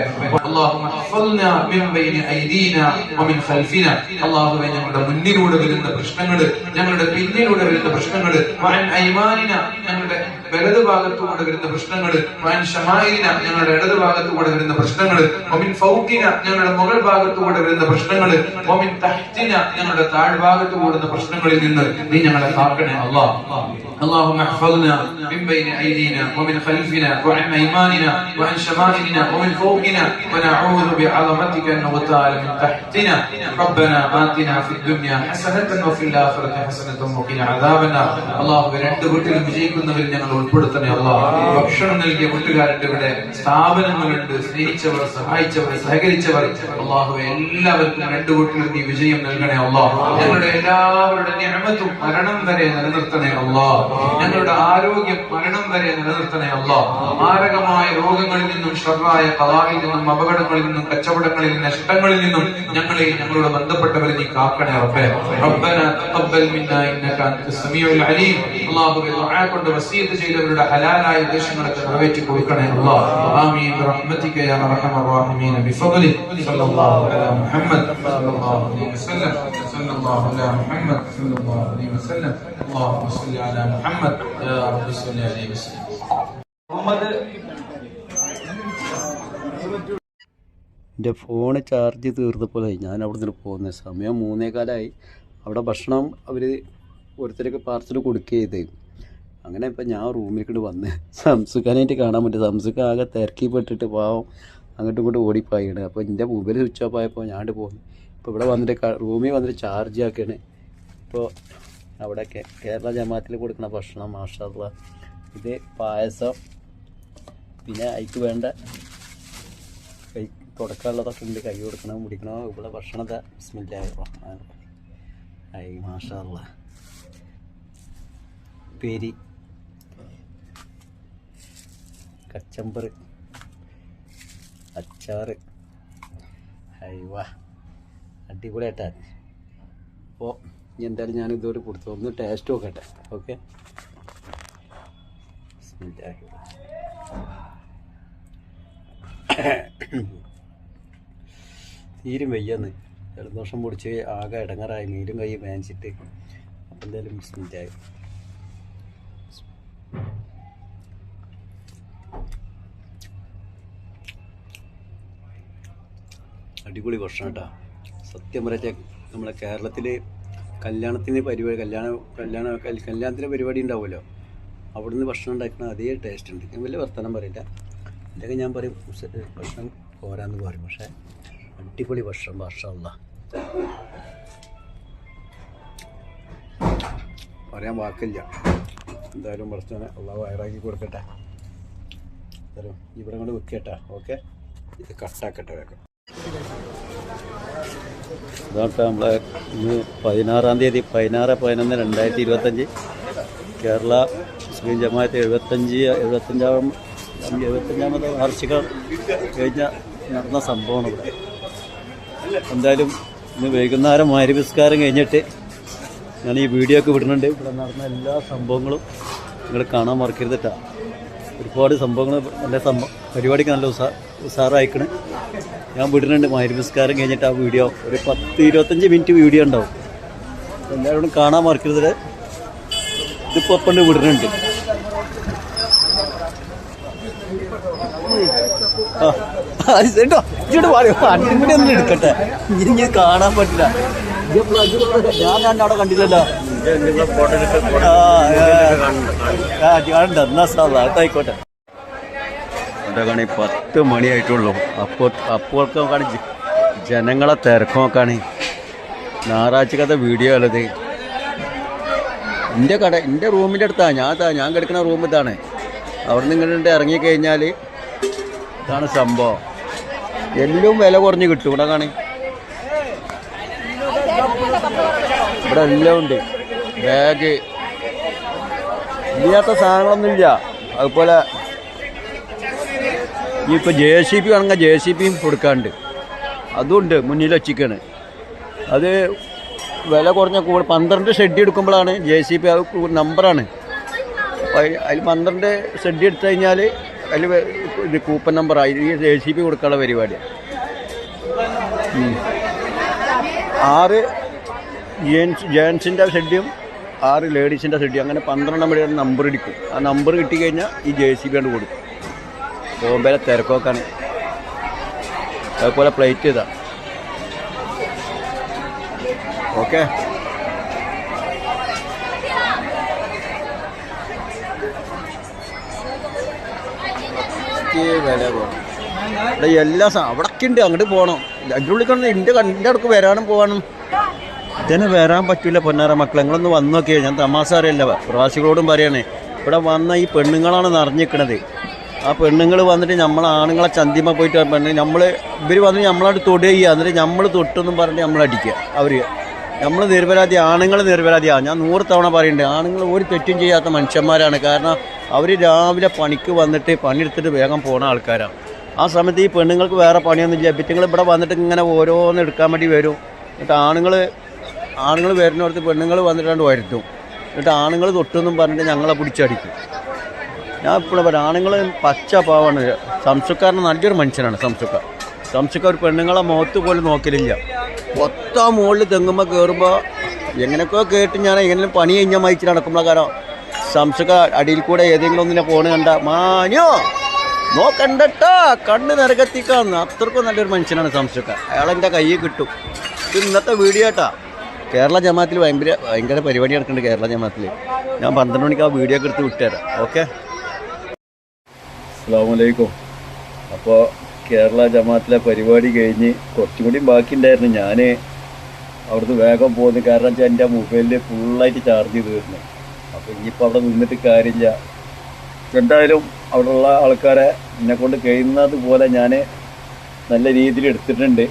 S1: اللهم احفظنا من بين أيدينا ومن خلفنا. അല്ലാഹുവേ, ഞങ്ങളുടെ മുന്നിലൂടെ വരുന്ന പ്രശ്നങ്ങൾ, ഞങ്ങളുടെ പിന്നിലൂടെ വരുന്ന പ്രശ്നങ്ങൾ, وعن أيماننا, ഞങ്ങളുടെ വലതു ഭാഗത്തുകൂടെ വരുന്ന പ്രശ്നങ്ങൾ, وعن شمائلنا, ഞങ്ങളുടെ ഇടതു ഭാഗത്തുകൂടെ വരുന്ന പ്രശ്നങ്ങൾ, ومن فوقنا, ഞങ്ങളുടെ മുകൾ ഭാഗത്തുകൂടെ വരുന്ന പ്രശ്നങ്ങൾ, ومن تحتنا, ഞങ്ങളുടെ താഴ്ഭാഗത്തുകൂടെ വരുന്ന പ്രശ്നങ്ങളിൽ നിന്ന് നീ ഞങ്ങളെ കാക്കണേ അല്ലാഹ്. اللهم احفظنا من بين أيدينا ومن خلفنا وعن أيماننا وعن شمائلنا ومن فوقنا ونعوذ بعظمتك أن نغتال من تحتنا. ربنا آتنا في الدنيا حسنة وفي الآخرة حسنة وقنا عذاب النار. അല്ലാഹുവേ, രണ്ട് വീട്ടിലും വിജയിക്കുന്നവരിൽ ഞങ്ങൾ ഉൾപ്പെടുത്തണേ അല്ലാഹ്. ഭക്ഷണം നൽകിയ വീട്ടുകാരുടെ ഇവിടെ സ്ഥാപനങ്ങളുണ്ട്, സ്നേഹിച്ചവർ, സഹായിച്ചവർ, സഹകരിച്ചവർ. അല്ലാഹുവേ, എല്ലാവർക്കും രണ്ട് വീട്ടിലും നീ വിജയം നൽകണേ അല്ലാഹ്. ഞങ്ങളുടെ എല്ലാവരുടെ നിഅമത്തും മരണം വരെ നിലനിർത്തണേ അല്ലാഹ്. ഞങ്ങളുടെ ആരോഗ്യം മരണം വരെ നിലനിർത്തണേ അല്ലാഹ്. മാരകമായ രോഗങ്ങളിൽ നിന്നും, ഷർറായ ഖദാഇൽ നിന്നും, അപകടങ്ങളിൽ നിന്നും, കച്ചവടങ്ങളിൽ നിന്നും, നഷ്ടങ്ങളിൽ നിന്നും ഞങ്ങളെ ഞങ്ങളോട് ബന്ധപ്പെട്ടവരെ നീ കാക്കണേ റബ്ബേ. റബ്ബനാ തഖബ്ബൽ മിന്നാ ഇന്നക അൻത സമീഉൽ അലീം. അല്ലാഹുവേ, ദുആ കൊണ്ട് വസിയത്ത് ചെയ്തവരുടെ ഹലാലായ ഉദ്ദേശങ്ങളൊക്കെ നിറവേറ്റി കൊടുക്കണേ അല്ലാഹ്. ആമീൻ ബിറഹ്മതിക യാ അർഹമർ റഹീമീൻ ബിഫദ്ലി സല്ലല്ലാഹു അലാ മുഹമ്മദ് സല്ലല്ലാഹു അലൈഹി വസല്ലം സല്ലല്ലാഹു അലാ മുഹമ്മദ് സല്ലല്ലാഹു അലൈഹി വസല്ലം. അല്ലാഹുമ്മ സ്വല്ലി അലാ മുഹമ്മദ് യാ റബ്ബി സ്വല്ലി അലൈഹി വസല്ലം.
S3: എൻ്റെ ഫോണ് ചാർജ് തീർന്നപ്പോൾ ഞാൻ അവിടെ നിന്ന് പോകുന്നത് സമയം 3:15. അവിടെ ഭക്ഷണം അവർ ഓരോരുത്തർക്ക് പാർസൽ കൊടുക്കുകയും ചെയ്ത് അങ്ങനെ ഇപ്പം ഞാൻ റൂമിലേക്ക് വന്ന് സംസുഖാനായിട്ട് കാണാൻ പറ്റും. സംസുഖ ആകെ തിരക്കിപ്പെട്ടിട്ട് പാവം അങ്ങോട്ടും ഇങ്ങോട്ടും ഓടിപ്പോയാണ്. അപ്പോൾ എൻ്റെ മൊബൈൽ സ്വിച്ച് ഓഫ് ആയപ്പോൾ ഞാൻ പോകുന്നു. ഇപ്പോൾ ഇവിടെ വന്നിട്ട് റൂമിൽ വന്നിട്ട് ചാർജ് ആക്കുകയാണ്. ഇപ്പോൾ അവിടെ കേരള ജമാഅത്തിൽ കൊടുക്കുന്ന ഭക്ഷണം മാഷാ അല്ലാഹ്. ഇത് പായസം, പിന്നെ അതിക്ക് വേണ്ട കൈ തുടക്കാനുള്ളതൊക്കെ ഉണ്ട്. കൈ കൊടുക്കണം, മുടിക്കണം. ഇവിടെ ഭക്ഷണത്തെ ബിസ്മില്ലാഹിർ റഹ്മാനിർ റഹീം. മാഷാ അല്ലാഹ്. പേരി, കച്ചമ്പർ, അച്ചാറ്, ഹൈവാ, അടിപൊളിയായിട്ടാ. അപ്പോൾ എന്തായാലും ഞാൻ ഇതുവരെ കൊടുത്തു, ഒന്ന് ടേസ്റ്റ് നോക്കട്ടെ. ഓക്കെ, തീരും വയ്യാന്ന് ജലദോഷം പൊടിച്ച് ആകെ ഇടങ്ങറായി, മീലും കൈ വേനിച്ചിട്ട്. അപ്പം എന്തായാലും ബിസ്മില്ലാഹി. അടിപൊളി ഭക്ഷണം കേട്ടോ. സത്യം പറയാ, നമ്മളെ കേരളത്തിൽ കല്യാണത്തിന് പരിപാടി, കല്യാണത്തിന് പരിപാടി ഉണ്ടാവുമല്ലോ, അവിടുന്ന് ഭക്ഷണം ഉണ്ടാക്കുന്ന അതേ ടേസ്റ്റ് ഉണ്ട്. ഞാൻ വലിയ വർത്തമാനം പറയില്ല, അല്ലെങ്കിൽ ഞാൻ പറയും ഭക്ഷണം പോരാന്ന് പറയും. പക്ഷേ അടിപൊളി ഭക്ഷണം, മാഷാ അല്ലാഹ്. പറയാൻ വാക്കില്ല. എന്തായാലും ഭക്ഷണം അല്ലാഹ് വയറാക്കി കൊടുക്കട്ടെ. എന്തായാലും ഇവിടെ കൊണ്ട് വെക്കട്ടെ. ഓക്കെ, ഇത് കട്ടാക്കട്ടെ വേഗം. അതാട്ടെ നമ്മളെ ഇന്ന് 16-ാം തീയതി 16/11/2025 കേരള മുസ്ലിം ജമാഅത്ത് 75ാമത് വാർഷികം കഴിഞ്ഞ നടന്ന സംഭവമാണ് ഇവിടെ. എന്തായാലും ഇന്ന് വൈകുന്നേരം മഗ്‌രിബ് നിസ്കാരം കഴിഞ്ഞിട്ട് ഞാൻ ഈ വീഡിയോ ഒക്കെ വിടുന്നുണ്ട്. ഇവിടെ നടന്ന എല്ലാ സംഭവങ്ങളും നിങ്ങൾ കാണാൻ മറക്കരുതിട്ടാ. ഒരുപാട് സംഭവങ്ങൾ, നല്ല പരിപാടിക്ക് നല്ല ഉസാറായിക്കണ്. ഞാൻ വിടുന്നുണ്ട് മഗ്‌രിബ് നിസ്കാരം കഴിഞ്ഞിട്ട് ആ വീഡിയോ. ഒരു 10-25 മിനിറ്റ് വീഡിയോ ഉണ്ടാവും. എല്ലാവരും കാണാൻ മറക്കരുത്. ഇതിപ്പോൾ ഒപ്പം വിടുന്നുണ്ട്. കേട്ടോ, ഇങ്ങോട്ട് പറയോ, അടിമുടി ഒന്നും എടുക്കട്ടെ. ഇനി കാണാൻ പറ്റില്ല. ഞാൻ അവിടെ കണ്ടില്ലല്ലോ. എന്നാ സാധാ ആയിക്കോട്ടെ. അതൊക്കെ 10 മണിയായിട്ടുള്ളൂ. അപ്പോഴൊക്കെ നോക്കാണ് ജനങ്ങളെ തിരക്കും നോക്കാണ്. ഞായറാഴ്ചക്കത്തെ വീഡിയോ ഉള്ളത്. എൻ്റെ റൂമിൻ്റെ അടുത്താണ് ഞാൻ കിടക്കുന്ന റൂം ഇതാണ്. അവിടെ നിന്ന് ഇങ്ങോട്ട് ഇറങ്ങിക്കഴിഞ്ഞാൽ ഇതാണ് സംഭവം. എല്ലാം വില കുറഞ്ഞ് കിട്ടും. ഇവിടെ കാണി, ഇവിടെ എല്ലാം ഉണ്ട്. ബാഗ് ഇല്ലാത്ത സാധനങ്ങളൊന്നുമില്ല. അതുപോലെ ഈ ഇപ്പോൾ JCB വേണമെങ്കിൽ JCBയും കൊടുക്കാറുണ്ട്. അതുണ്ട്, മുന്നിൽ വച്ചിക്കാണ്. അത് വില കുറഞ്ഞ 12 ഷെഡ് എടുക്കുമ്പോഴാണ് JCB നമ്പറാണ്. അതിൽ 12 ഷെഡ് എടുത്തു കഴിഞ്ഞാൽ അതിൽ ഇത് കൂപ്പൺ നമ്പർ ഈ JCB കൊടുക്കാനുള്ള പരിപാടിയാണ്. 6 ജെൻസിൻ്റെ ഷെഡ്യും 6 ലേഡീസിൻ്റെ ഷെഡ്യും, അങ്ങനെ 12 നമ്പർ എടുക്കും. ആ നമ്പർ കിട്ടിക്കഴിഞ്ഞാൽ ഈ JCB കൊണ്ട് കൊടുക്കും. ബോംബെയിലെ തിരക്കൊക്കെയാണ്. അതുപോലെ പ്ലേറ്റ് ഇതാ. ഓക്കെ, വില പോകണം. ഇവിടെ എല്ലാ അവിടൊക്കെ ഉണ്ട്. അങ്ങോട്ട് പോകണം. അതിൻ്റെ ഉള്ളിൽ കൊണ്ട് എൻ്റെ അടുക്ക് വരാനും പോകാനും ഇതിന് വരാൻ പറ്റില്ല. പൊന്നാറ മക്കളെ, നിങ്ങളൊന്ന് വന്നു നോക്കിയാൽ. ഞാൻ തമാശ അറിയില്ല, പ്രവാസികളോടും പറയണേ. ഇവിടെ വന്ന ഈ പെണ്ണുങ്ങളാണ് നിറഞ്ഞിരിക്കണത്. ആ പെണ്ണുങ്ങൾ വന്നിട്ട് ആണുങ്ങളെ ചന്തിമ പോയിട്ട് ഇവർ വന്നിട്ട് നമ്മളോട് തൊടുക. എന്നിട്ട് നമ്മൾ തൊട്ടെന്നും പറഞ്ഞിട്ട് നമ്മളടിക്കുക. അവർ നമ്മൾ നിരപരാധി, ആണുങ്ങൾ നിരപരാധിയാണ്. ഞാൻ 100 തവണ പറയുന്നുണ്ട്, ആണുങ്ങൾ ഒരു തെറ്റും ചെയ്യാത്ത മനുഷ്യന്മാരാണ്. കാരണം അവർ രാവിലെ പണിക്ക് വന്നിട്ട് പണിയെടുത്തിട്ട് വേഗം പോകുന്ന ആൾക്കാരാണ്. ആ സമയത്ത് ഈ പെണ്ണുങ്ങൾക്ക് വേറെ പണിയൊന്നുമില്ല. പിറ്റുങ്ങൾ ഇവിടെ വന്നിട്ട് ഇങ്ങനെ ഓരോന്ന് എടുക്കാൻ വേണ്ടി വരും. എന്നിട്ട് ആണുങ്ങൾ വരുന്നിടത്ത് പെണ്ണുങ്ങൾ വന്നിട്ടാണ്ട് വരുത്തും. എന്നിട്ട് ആണുങ്ങൾ തൊട്ടെന്നും പറഞ്ഞിട്ട് ഞങ്ങളെ പിടിച്ചടിക്കും. ഞാൻ ഇപ്പോഴും പറയാം, ആണുങ്ങൾ പച്ച പാവാണ്. സംശുക്കാരൻ നല്ലൊരു മനുഷ്യനാണ് സംശുക്കാർ. പെണ്ണുങ്ങളെ മുഖത്ത് പോലും നോക്കലില്ല. മൊത്തം മുകളിൽ തെങ്ങുമ്പോൾ കയറുമ്പോൾ എങ്ങനെയൊക്കെയോ കേട്ട് ഞാൻ എങ്ങനെയും പണി കഴിഞ്ഞാൽ മയിച്ച് നടക്കുമ്പോൾ കാരണം സംശുക്കാർ അടിയിൽ കൂടെ ഏതെങ്കിലും ഒന്നിനെ പോണ് കണ്ട മാനോ നോക്കണ്ടട്ടാ കണ്ണ് നരകത്തിക്കാന്ന്. അത്രക്കും നല്ലൊരു മനുഷ്യനാണ് സംശുക്കാർ. അയാളെൻ്റെ കയ്യിൽ കിട്ടും. ഇത് ഇന്നത്തെ വീഡിയോ കേട്ടാ. കേരള ജമാഅത്തിൽ ഭയങ്കര പരിപാടി നടക്കുന്നുണ്ട്. കേരള ജമാഅത്തിൽ ഞാൻ 12 മണിക്ക് ആ വീഡിയോ ഒക്കെ എടുത്ത് വിട്ടുതരാം. ഓക്കെ, അസ്സലാമു അലൈക്കും. അപ്പോൾ കേരള ജമാഅത്തിലെ പരിപാടി കഴിഞ്ഞ് കുറച്ചും കൂടി ബാക്കിയുണ്ടായിരുന്നു. ഞാൻ അവിടുന്ന് വേഗം പോകുന്നു. കാരണം വെച്ചാൽ എൻ്റെ മൊബൈലിൽ ഫുള്ളായിട്ട് ചാർജ് ചെയ്ത് വരുന്നു. അപ്പോൾ ഇനിയിപ്പോൾ അവിടെ നിന്നിട്ട് കാര്യമില്ല. എന്തായാലും അവിടെയുള്ള ആൾക്കാരെ എന്നെക്കൊണ്ട് കഴിയുന്നത് പോലെ ഞാൻ നല്ല രീതിയിൽ എടുത്തിട്ടുണ്ട്.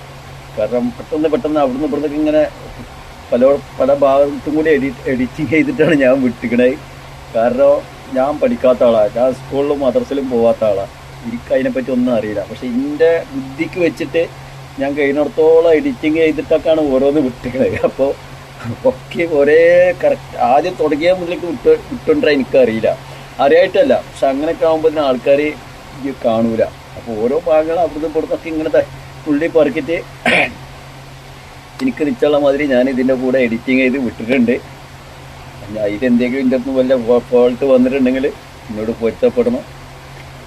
S3: കാരണം പെട്ടെന്ന് അവിടുന്ന് ഇവിടുന്നൊക്കെ ഇങ്ങനെ പല ഭാഗത്തും കൂടി എഡിറ്റിങ് ചെയ്തിട്ടാണ് ഞാൻ വിട്ടിക്കണത്. കാരണം ഞാൻ പഠിക്കാത്ത ആളാണ്. ഞാൻ സ്കൂളിലും മദ്രസയിലും പോകാത്ത ആളാണ്. എനിക്ക് അതിനെപ്പറ്റി ഒന്നും അറിയില്ല. പക്ഷെ എൻ്റെ ബുദ്ധിക്ക് വെച്ചിട്ട് ഞാൻ കഴിയുന്നിടത്തോളം എഡിറ്റിങ് ചെയ്തിട്ടൊക്കെയാണ് ഓരോന്ന് വിട്ടിക്കണത്. അപ്പോൾ ഒക്കെ ഒരേ കറക്റ്റ് ആദ്യം തുടങ്ങിയ മുതലേക്ക് വിട്ടുകൊണ്ടിരാൻ എനിക്കറിയില്ല, അറിയായിട്ടല്ല. പക്ഷെ അങ്ങനെയൊക്കെ ആകുമ്പോൾ ആൾക്കാർ ഇത് കാണൂല. അപ്പോൾ ഓരോ ഭാഗങ്ങൾ അവിടുന്ന് ഇവിടുന്നൊക്കെ ഇങ്ങനെ പുള്ളി പറക്കിയിട്ട് എനിക്ക് നിച്ചുള്ള മാതിരി ഞാൻ ഇതിൻ്റെ കൂടെ എഡിറ്റിങ് ചെയ്ത് വിട്ടിട്ടുണ്ട്. ഇതെന്തെങ്കിലും ഇതിൻ്റെ അടുത്ത് വല്ല ഫോൾട്ട് വന്നിട്ടുണ്ടെങ്കിൽ എന്നോട് പൊരുത്തപ്പെടണം.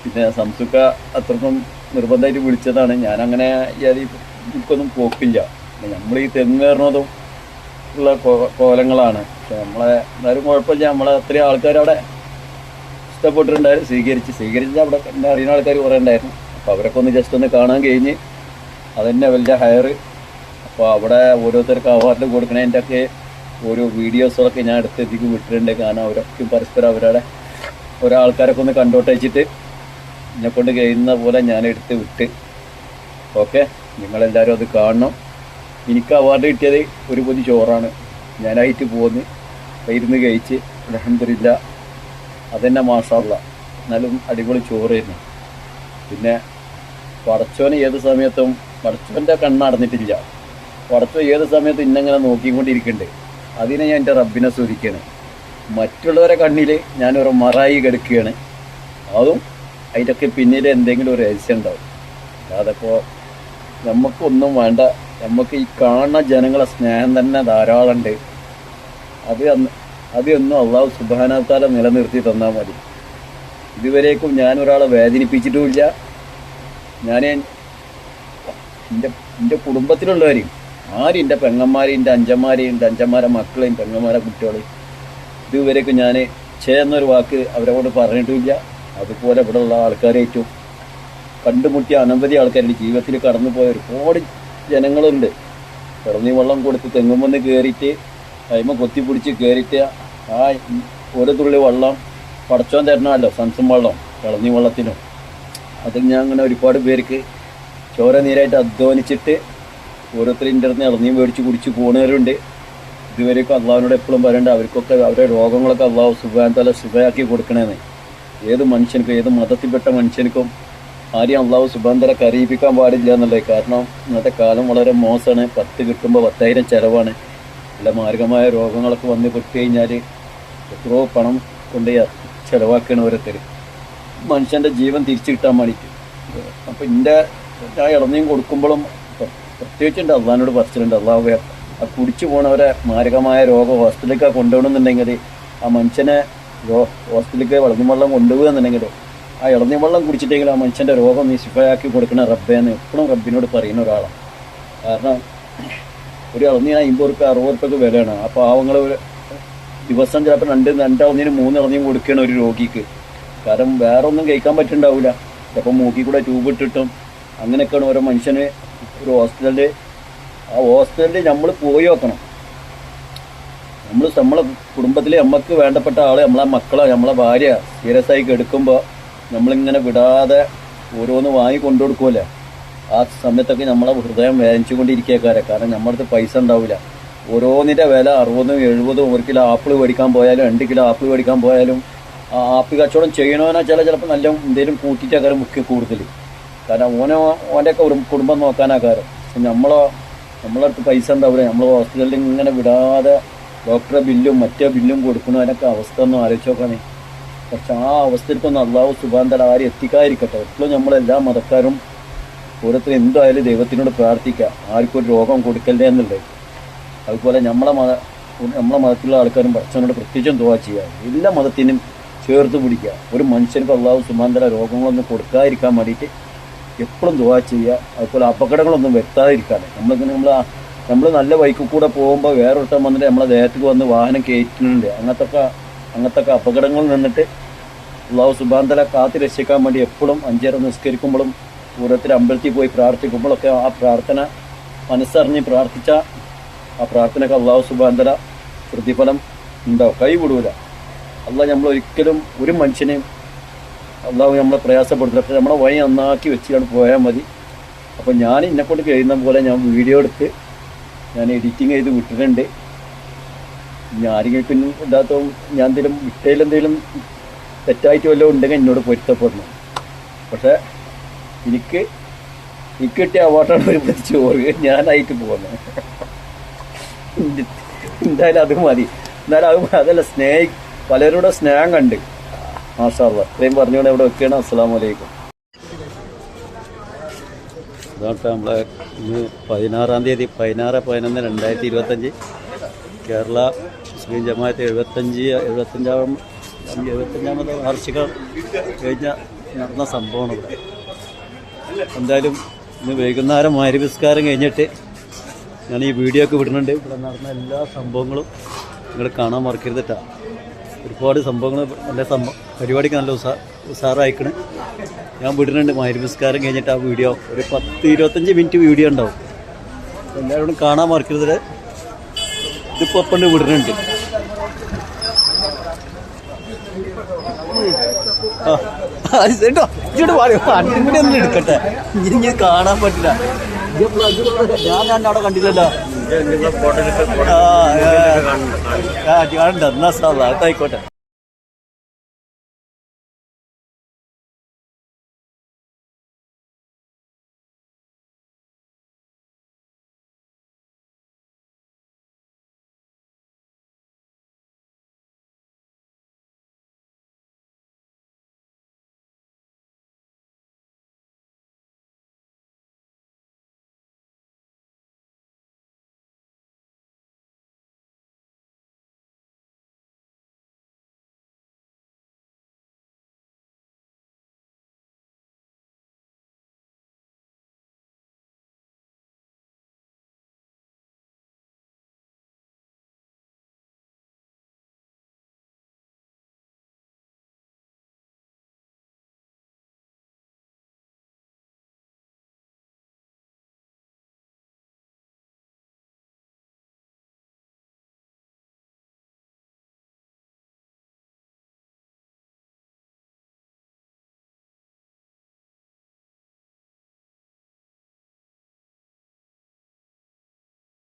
S3: പിന്നെ സംസുക്ക അത്രക്കും നിർബന്ധമായിട്ട് വിളിച്ചതാണ്. ഞാനങ്ങനെ എനിക്കൊന്നും പോക്കില്ല. നമ്മൾ ഈ തെങ്ങേറുന്നതും ഉള്ള കോലങ്ങളാണ്. പക്ഷെ എന്നാലും കുഴപ്പമില്ല. നമ്മളെ അത്രയും ആൾക്കാർ അവിടെ ഇഷ്ടപ്പെട്ടിട്ടുണ്ടായിരുന്നു. സ്വീകരിച്ച് അവിടെ എന്നെ അറിയുന്ന ആൾക്കാർ കുറേ ഉണ്ടായിരുന്നു. അപ്പോൾ അവരൊക്കെ ഒന്ന് ജസ്റ്റ് ഒന്ന് കാണാൻ കഴിഞ്ഞ് അതന്നെ വലിയ ഹയർ. അപ്പോൾ അവിടെ ഓരോരുത്തർക്ക് അവാർഡ് കൊടുക്കണതിൻ്റെ ഒക്കെ ഓരോ വീഡിയോസുകളൊക്കെ ഞാൻ അടുത്തേക്ക് വിട്ടിട്ടുണ്ട്. കാരണം അവരൊക്കെ പരസ്പരം അവരുടെ ഓരോ ആൾക്കാരൊക്കെ ഒന്ന് കണ്ടോട്ട് വെച്ചിട്ട് എന്നെക്കൊണ്ട് കഴിയുന്ന പോലെ ഞാൻ എടുത്ത് വിട്ട്. ഓക്കെ, നിങ്ങളെല്ലാവരും അത് കാണണം. എനിക്ക് അവാർഡ് കിട്ടിയത് ഒരു പൊതി ചോറാണ്. ഞാനായിട്ട് പോന്ന് ഇരുന്ന് കഴിച്ച് അൽഹംദുലില്ലാ അതെന്നെ മാഷാഅല്ലാ എന്നാലും അടിപൊളി ചോറായിരുന്നു. പിന്നെ പടച്ചോനെ ഏത് സമയത്തും പടച്ചോൻ്റെ കണ്ണടഞ്ഞിട്ടില്ല. പടച്ചോൻ ഏത് സമയത്തും ഇന്നെങ്ങനെ നോക്കിക്കൊണ്ടിരിക്കുന്നുണ്ട്. അതിനെ ഞാൻ എൻ്റെ റബ്ബിനെ സ്തുതിക്കുകയാണ്. മറ്റുള്ളവരെ കണ്ണിൽ ഞാനൊരു മറായി കിടക്കുകയാണ്. അതും അതിൻ്റെയൊക്കെ പിന്നിൽ എന്തെങ്കിലും ഒരു രഹസ്യം ഉണ്ടാവും. അതപ്പോൾ നമുക്കൊന്നും വേണ്ട. നമുക്ക് ഈ കാണുന്ന ജനങ്ങളെ സ്നേഹം തന്നെ ധാരാളമുണ്ട്. അതൊന്നും അള്ളാഹു സുബ്ഹാനഹു വ തആല നിലനിർത്തി തന്നാൽ മതി. ഇതുവരേക്കും ഞാനൊരാളെ വേദനിപ്പിച്ചിട്ടുമില്ല. ഞാൻ എൻ്റെ കുടുംബത്തിലുള്ളവരെയും ആരും എൻ്റെ പെങ്ങന്മാരെയും എൻ്റെ അഞ്ചന്മാരെ മക്കളെയും പെങ്ങന്മാരെ കുട്ടികളെയും ഇതുവരേക്കും ഞാൻ എന്നൊരു വാക്ക് അവരോട് പറഞ്ഞിട്ടുമില്ല. അതുപോലെ ഇവിടെയുള്ള ആൾക്കാരേറ്റവും കണ്ടുമുട്ടിയ അനവധി ആൾക്കാരുടെ ജീവിതത്തിൽ കടന്നു പോയ ഒരുപാട് ജനങ്ങളുണ്ട്. കിടന്നി വെള്ളം കൊടുത്ത് തെങ്ങുമെന്ന് കയറിയിട്ട് കൈമ കൊത്തിപ്പിടിച്ച് കയറിയിട്ട് ആ ഒരു തുള്ളി വെള്ളം പടച്ചോൻ തരണമല്ലോ. സംസം വെള്ളം കിളന്നി വെള്ളത്തിനും അത് ഞാൻ അങ്ങനെ ഒരുപാട് പേർക്ക് ചോര നീരായിട്ട് അധ്വാനിച്ചിട്ട് ഓരോരുത്തരിൻ്റെ അടുത്ത് ഇളനിയും മേടിച്ച് കുടിച്ച് പോകുന്നവരുണ്ട്. ഇതുവരെയൊക്കെ അള്ളാഹുവിനോട് എപ്പോഴും പറയേണ്ട അവർക്കൊക്കെ അവരുടെ രോഗങ്ങളൊക്കെ അള്ളാഹു സുബ്ഹാനഹു തആല ശിഫയാക്കി കൊടുക്കണേന്ന്. ഏത് മനുഷ്യർക്കും ഏത് മതത്തിൽപ്പെട്ട മനുഷ്യർക്കും ആരെയും അള്ളാഹു സുബ്ഹാനഹു തആല കരയിപ്പിക്കാൻ പാടില്ല എന്നുള്ളത്. കാരണം ഇന്നത്തെ കാലം വളരെ മോശമാണ്. 10 കിട്ടുമ്പോൾ 10,000 ചിലവാണ്. നല്ല മാരകമായ രോഗങ്ങളൊക്കെ വന്ന് പെട്ട് കഴിഞ്ഞാൽ എത്രയോ പണം കൊണ്ട് ചിലവാക്കുകയാണ് ഓരോരുത്തർ മനുഷ്യൻ്റെ ജീവൻ തിരിച്ചു കിട്ടാൻ വേണ്ടിയിട്ട്. അപ്പോൾ ഞാൻ ഇളനിയും കൊടുക്കുമ്പോഴും പ്രത്യേകിച്ചുണ്ട് അള്ളാഹിനോട് പറിച്ചിട്ടുണ്ട്, അള്ളാഹു ആ കുടിച്ചു പോണവരെ മാരകമായ രോഗം ഹോസ്പിറ്റലിലേക്ക് കൊണ്ടുപോകണമെന്നുണ്ടെങ്കിൽ ആ മനുഷ്യനെ ഹോസ്പിറ്റലിലേക്ക് ഇളനീ വെള്ളം കൊണ്ടുപോകുക എന്നുണ്ടെങ്കിൽ ആ ഇളനീ വെള്ളം കുടിച്ചിട്ടെങ്കിൽ ആ മനുഷ്യൻ്റെ രോഗം നീ ശിഫയാക്കി കൊടുക്കണ റബ്ബേന്ന് എപ്പോഴും റബ്ബിനോട് പറയുന്ന ഒരാളാണ്. കാരണം ഒരു ഇളനീന് 50 റുപ്യ 60 റുപ്യക്ക് വിലയാണ്. ആ പാവങ്ങൾ ദിവസം ചിലപ്പോൾ 2 ഇളനീന് 3 ഇളനിയും കൊടുക്കുകയാണ് ഒരു രോഗിക്ക്. കാരണം വേറെ ഒന്നും കഴിക്കാൻ പറ്റുന്നുണ്ടാവില്ല. ചിലപ്പോൾ മൂക്കിൽ കൂടെ ട്യൂബ് ഇട്ടിട്ടും അങ്ങനെയൊക്കെയാണ് ഓരോ മനുഷ്യന് ഒരു ഹോസ്പിറ്റലിൽ. ആ ഹോസ്പിറ്റലിൽ നമ്മൾ പോയി നോക്കണം. നമ്മളെ കുടുംബത്തിൽ നമുക്ക് വേണ്ടപ്പെട്ട ആൾ, നമ്മളെ മക്കളെ, നമ്മളെ ഭാര്യ സീരിയസ് ആയി എടുക്കുമ്പോൾ നമ്മളിങ്ങനെ വിടാതെ ഓരോന്ന് വാങ്ങി കൊണ്ടു കൊടുക്കുമല്ലേ. ആ സമയത്തൊക്കെ നമ്മളെ ഹൃദയം വേദനിച്ചു കൊണ്ടിരിക്കുകക്കാരെ. കാരണം നമ്മളടുത്ത് പൈസ ഉണ്ടാവില്ല. ഓരോന്നിൻ്റെ വില 60, 70. 1 കിലോ ആപ്പിൾ മേടിക്കാൻ പോയാലും 2 കിലോ ആപ്പിൾ മേടിക്കാൻ പോയാലും ആ ആപ്പിൾ കച്ചവടം ചെയ്യണമെന്നാൽ ചിലപ്പോൾ നല്ല എന്തെങ്കിലും കൂട്ടിയിട്ടാക്കാരം മുഖ്യ കൂടുതൽ. കാരണം ഓൻ്റെയൊക്കെ കുടുംബം നോക്കാനാക്കാരം. നമ്മളടുത്ത് പൈസ ഉണ്ടാവില്ല. നമ്മൾ ഹോസ്പിറ്റലിൽ ഇങ്ങനെ വിടാതെ ഡോക്ടറെ ബില്ലും മറ്റേ ബില്ലും കൊടുക്കണം. അതിനൊക്കെ അവസ്ഥ ഒന്നും ആലോചിച്ച് നോക്കണേ. പക്ഷെ ആ അവസ്ഥയിലേക്കൊന്നും അള്ളാഹു സുബ്ഹാനഹു തആല ആരും എത്തിക്കാതിരിക്കട്ടെ. എപ്പോഴും നമ്മളെല്ലാ മതക്കാരും ഓരോരുത്തരും എന്തായാലും ദൈവത്തിനോട് പ്രാർത്ഥിക്കുക, ആർക്കും ഒരു രോഗം കൊടുക്കല്ലേ എന്നുള്ളത്. അതുപോലെ നമ്മളെ മതത്തിലുള്ള ആൾക്കാരും ഭക്ഷണോട് പ്രത്യേകിച്ചും ദുആ ചെയ്യുക. എല്ലാ മതത്തിനും ചേർത്ത് പിടിക്കുക. ഒരു മനുഷ്യർക്ക് അള്ളാഹു സുബ്ഹാനഹു തആല രോഗങ്ങളൊന്നും കൊടുക്കാതിരിക്കാൻ വേണ്ടിയിട്ട് എപ്പോഴും ദുആ ചെയ്യുക. അതുപോലെ അപകടങ്ങളൊന്നും വരുത്താതിരിക്കാൻ. നമ്മൾ നല്ല ബൈക്കിൽ കൂടെ പോകുമ്പോൾ വേറൊരുത്തം വന്നിട്ട് നമ്മളെ ദേഹത്തേക്ക് വന്ന് വാഹനം കയറ്റുന്നുണ്ട്. അങ്ങനത്തെ അപകടങ്ങളിൽ നിന്നിട്ട് അള്ളാഹു സുബ്ഹാനഹു തആല കാത്ത് രക്ഷിക്കാൻ വേണ്ടി എപ്പോഴും 5 നേരം നിസ്കരിക്കുമ്പോഴും ഓരോരുത്തർ അമ്പലത്തിൽ പോയി പ്രാർത്ഥിക്കുമ്പോഴൊക്കെ ആ പ്രാർത്ഥന മനസ്സറിഞ്ഞ് പ്രാർത്ഥിച്ച ആ പ്രാർത്ഥനയ്ക്ക് അള്ളാഹു സുബ്ഹാനഹു തആല പ്രതിഫലം ഉണ്ടാവും, കൈവിടൂല. അള്ളാഹ് നമ്മളൊരിക്കലും ഒരു മനുഷ്യനെയും അള്ളാഹു നമ്മളെ പ്രയാസപ്പെടുത്തില്ല. പക്ഷെ നമ്മളെ വഴി നന്നാക്കി വെച്ചിട്ട് പോയാൽ മതി. അപ്പോൾ ഞാൻ എന്നെക്കൊണ്ട് കഴിയുന്ന പോലെ ഞാൻ വീഡിയോ എടുത്ത് ഞാൻ എഡിറ്റിങ് ചെയ്ത് വിട്ടിട്ടുണ്ട്. ഇനി ആരെങ്കിലും ഇല്ലാത്ത ഞാൻ എന്തെങ്കിലും വിട്ടതിലെന്തെങ്കിലും തെറ്റായിട്ട് വല്ലതും ഉണ്ടെങ്കിൽ എന്നോട് പൊരുത്തപ്പെടണം. പക്ഷേ എനിക്ക് കിട്ടിയ അവാർഡാണ് ഒരു ചോറ് ഞാനായിട്ട് പോകുന്നത്. എന്തായാലും അത് മതി. എന്നാലും അതല്ല പലരുടെ സ്നേഹം കണ്ട് മാഷാ അല്ലാഹ്. ഇത്രയും പറഞ്ഞുകൊണ്ട് ഇവിടെ വെക്കുകയാണ്. അസ്സലാമു അലൈക്കും. അതാട്ടെ നമ്മളെ ഇന്ന് 16-ാം തീയതി 16/11/2025 കേരള മുസ്ലിം ജമാഅത്ത് 75ാമത് വാർഷികം നടന്ന സംഭവമാണ് ഇവിടെ. എന്തായാലും ഇന്ന് വൈകുന്നേരം മഗ്‌രിബ് നിസ്കാരം കഴിഞ്ഞിട്ട് ഞാൻ ഈ വീഡിയോ ഒക്കെ വിടുന്നുണ്ട്. ഇവിടെ നടന്ന എല്ലാ സംഭവങ്ങളും നിങ്ങൾ കാണാൻ മറക്കരുതിട്ടാ. ഒരുപാട് സംഭവങ്ങൾ നല്ല പരിപാടിക്ക് നല്ല ഉസാറായിക്കണ്. ഞാൻ വിടുന്നുണ്ട് മഗ്‌രിബ് നിസ്കാരം കഴിഞ്ഞിട്ട് ആ വീഡിയോ. ഒരു 10-25 മിനിറ്റ് വീഡിയോ ഉണ്ടാവും. എല്ലാവരോടും കാണാൻ മറക്കരുത്. ഇതിപ്പോൾ ഒപ്പം വിടുന്നുണ്ട്. കേട്ടോ ഇങ്ങോട്ട് പറയും. അടിമുടി ഒന്നും എടുക്കട്ടെ. ഇനി കാണാൻ പറ്റില്ല. ഞാൻ അവിടെ കണ്ടില്ലല്ലോ. കാണണ്ട എന്നാ സാധാ ആയിക്കോട്ടെ.